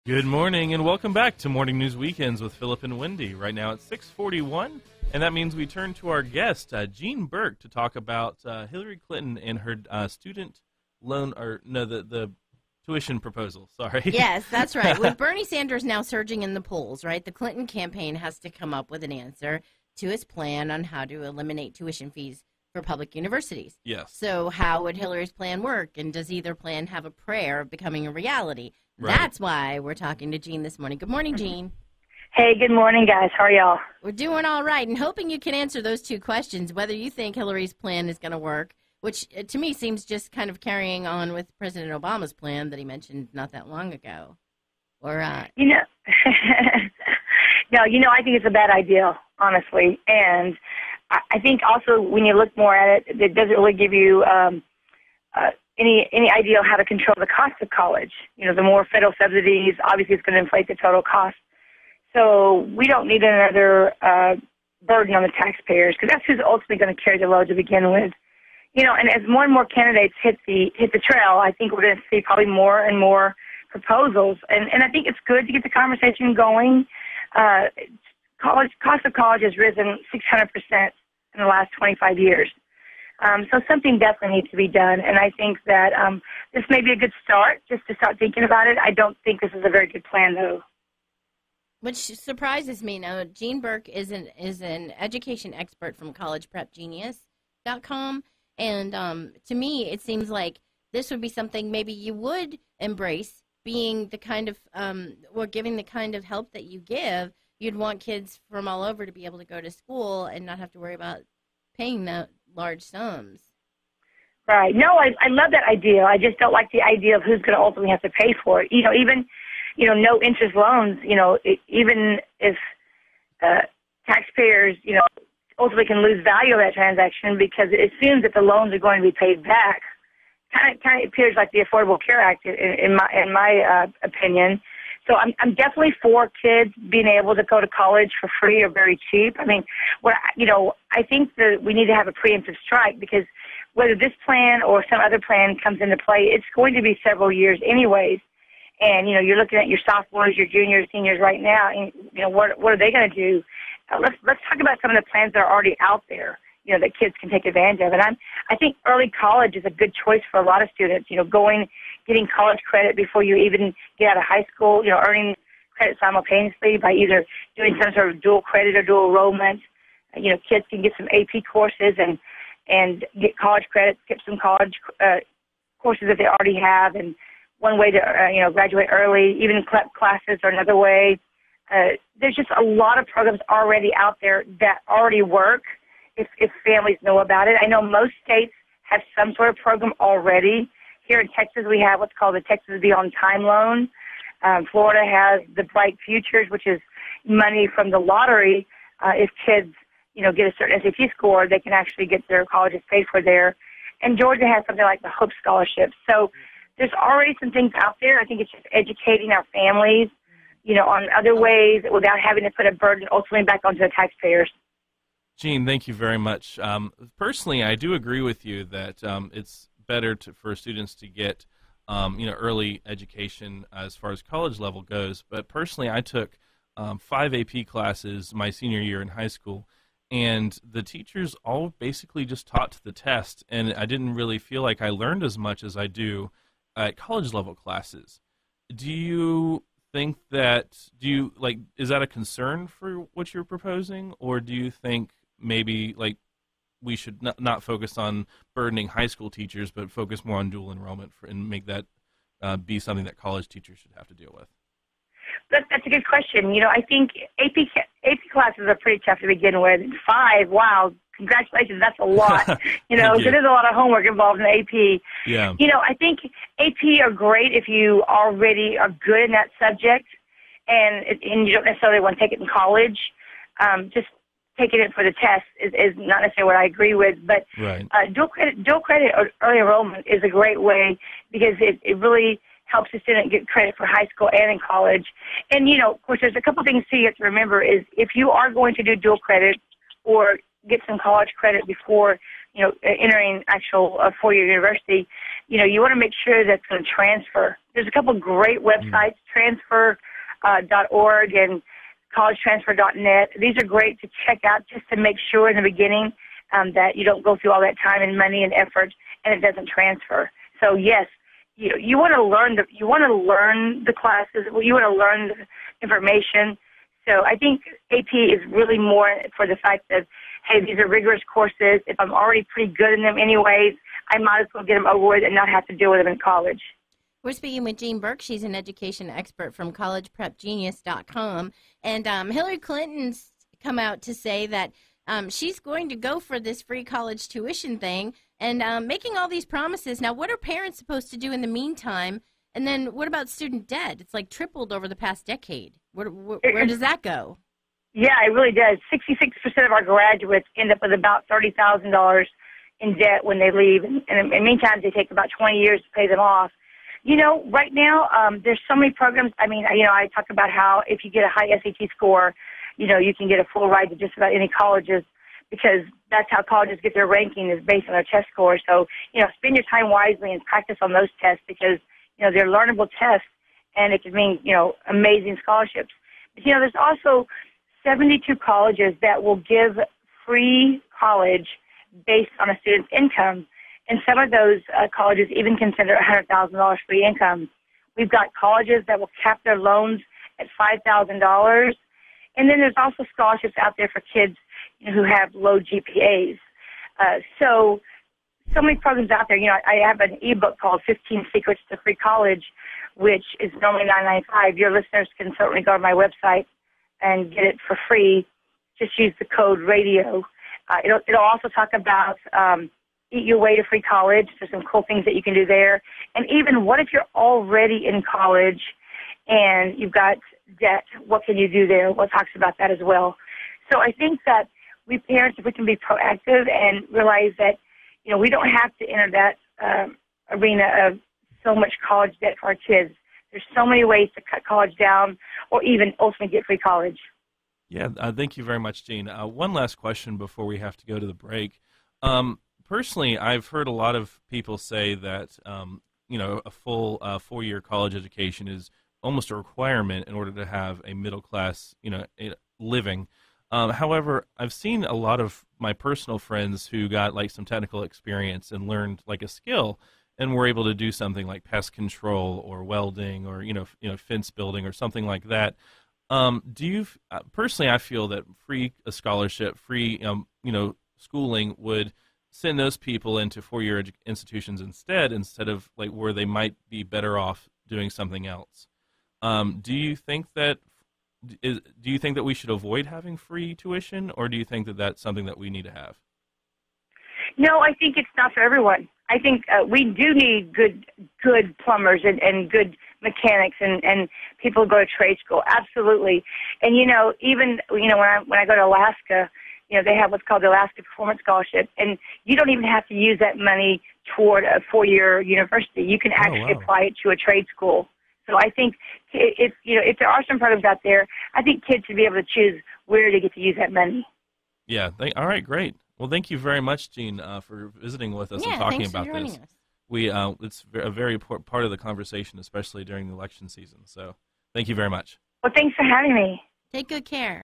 Good morning and welcome back to Morning News Weekends with Philip and Wendy. Right now it's 6:41, and that means we turn to our guest, Jean Burk, to talk about Hillary Clinton and her student loan, the tuition proposal. Sorry. Yes, that's right. With Bernie Sanders now surging in the polls, right, the Clinton campaign has to come up with an answer to his plan on how to eliminate tuition fees for public universities. Yes. So how would Hillary's plan work, and does either plan have a prayer of becoming a reality? Right. That's why we're talking to Jean this morning. Good morning, Jean. Hey, good morning, guys. How are y'all? We're doing all right, and hoping you can answer those two questions, whether you think Hillary's plan is going to work, which to me seems just kind of carrying on with President Obama's plan that he mentioned not that long ago. Or, I think it's a bad idea, honestly. And I think also when you look more at it, it doesn't really give you any idea of how to control the cost of college. The more federal subsidies, obviously it's going to inflate the total cost. So we don't need another burden on the taxpayers, because that's who's ultimately going to carry the load to begin with. And as more and more candidates hit the trail, I think we're going to see probably more and more proposals. And I think it's good to get the conversation going. Cost of college has risen 600% in the last 25 years. So something definitely needs to be done. And I think that this may be a good start, just to start thinking about it. I don't think this is a very good plan, though. Which surprises me. Now, Jean Burk is an education expert from collegeprepgenius.com. And to me, it seems like this would be something maybe you would embrace, being the kind of, or giving the kind of help that you give. You'd want kids from all over to be able to go to school and not have to worry about paying that large sums. Right. No, I love that idea. I just don't like the idea of who's going to ultimately have to pay for it. Even no interest loans, even if taxpayers, ultimately can lose value of that transaction, because it assumes that the loans are going to be paid back. Kind of appears like the Affordable Care Act in my opinion. So I'm definitely for kids being able to go to college for free or very cheap. I mean, I think that we need to have a preemptive strike, because whether this plan or some other plan comes into play, it's going to be several years anyways. And, you're looking at your sophomores, your juniors, seniors right now, and, what are they going to do? Let's talk about some of the plans that are already out there, that kids can take advantage of. And I think early college is a good choice for a lot of students, getting college credit before you even get out of high school, earning credit simultaneously by either doing some sort of dual credit or dual enrollment. Kids can get some AP courses and get college credit, skip some college courses that they already have. And one way to, graduate early, even CLEP classes are another way. There's just a lot of programs already out there that already work if families know about it. I know most states have some sort of program already. Here in Texas, we have what's called the Texas Beyond Time Loan. Florida has the Bright Futures, which is money from the lottery. If kids, get a certain SAT score, they can actually get their colleges paid for there. And Georgia has something like the Hope Scholarship. So there's already some things out there. I think it's just educating our families, on other ways without having to put a burden ultimately back onto the taxpayers. Jean, thank you very much. Personally, I do agree with you that it's better for students to get, early education as far as college level goes. But personally, I took 5 AP classes my senior year in high school, and the teachers all basically just taught to the test, and I didn't really feel like I learned as much as I do at college level classes. Do you think that, is that a concern for what you're proposing, or do you think maybe we should not focus on burdening high school teachers, but focus more on dual enrollment and make that be something that college teachers should have to deal with? That's a good question. I think AP classes are pretty tough to begin with. 5, wow, congratulations, that's a lot. So there's a lot of homework involved in AP. Yeah. I think AP are great if you already are good in that subject, and you don't necessarily want to take it in college. Just taking it for the test is not necessarily what I agree with, but right. Dual credit or early enrollment is a great way, because it really helps the student get credit for high school and in college. And, of course, there's a couple things too you have to remember is if you are going to do dual credit or get some college credit before, entering actual four-year university, you want to make sure that's going to transfer. There's a couple of great websites, transfer.org and collegetransfer.net. These are great to check out just to make sure in the beginning that you don't go through all that time and money and effort and it doesn't transfer. So yes, you want to learn the classes, you want to learn the information. So I think AP is really more for the fact that, hey, these are rigorous courses. If I'm already pretty good in them anyways, I might as well get them over with and not have to deal with them in college. We're speaking with Jean Burk. She's an education expert from collegeprepgenius.com. And Hillary Clinton's come out to say that she's going to go for this free college tuition thing and making all these promises. Now, what are parents supposed to do in the meantime? And then what about student debt? It's like tripled over the past decade. Where does that go? Yeah, it really does. 66% of our graduates end up with about $30,000 in debt when they leave. And in the meantime, they take about 20 years to pay them off. Right now, there's so many programs. I mean, I talk about how if you get a high SAT score, you can get a full ride to just about any colleges because that's how colleges get their ranking is based on their test scores. So, spend your time wisely and practice on those tests because, they're learnable tests and it could mean, amazing scholarships. But, there's also 72 colleges that will give free college based on a student's income. And some of those colleges even consider $100,000 free income. We've got colleges that will cap their loans at $5,000. And then there's also scholarships out there for kids who have low GPAs. So many programs out there. I have an ebook called 15 Secrets to Free College, which is normally $9.95. Your listeners can certainly go to my website and get it for free. Just use the code RADIO. It'll also talk about Eat Your Way to Free College. There's some cool things that you can do there. And even what if you're already in college and you've got debt? What can you do there? Well, it talks about that as well. So I think that we parents, if we can be proactive and realize that, we don't have to enter that arena of so much college debt for our kids. There's so many ways to cut college down or even ultimately get free college. Yeah, thank you very much, Jean. One last question before we have to go to the break. Personally, I've heard a lot of people say that, a full four-year college education is almost a requirement in order to have a middle-class, living. However, I've seen a lot of my personal friends who got like some technical experience and learned like a skill and were able to do something like pest control or welding or, fence building or something like that. Personally, I feel that free scholarship, free, schooling would send those people into four-year institutions instead of like where they might be better off doing something else. Do you think that we should avoid having free tuition, or do you think that that's something that we need to have? No, I think it's not for everyone. I think we do need good plumbers and good mechanics and people who go to trade school. Absolutely. And, even, when I go to Alaska, they have what's called the Alaska Performance Scholarship, and you don't even have to use that money toward a four-year university. You can actually apply it to a trade school. So I think if there are some programs out there, I think kids should be able to choose where to get to use that money. Yeah. All right. Great. Well, thank you very much, Jean, for visiting with us and talking about this. It's a very important part of the conversation, especially during the election season. So thank you very much. Well, thanks for having me. Take good care.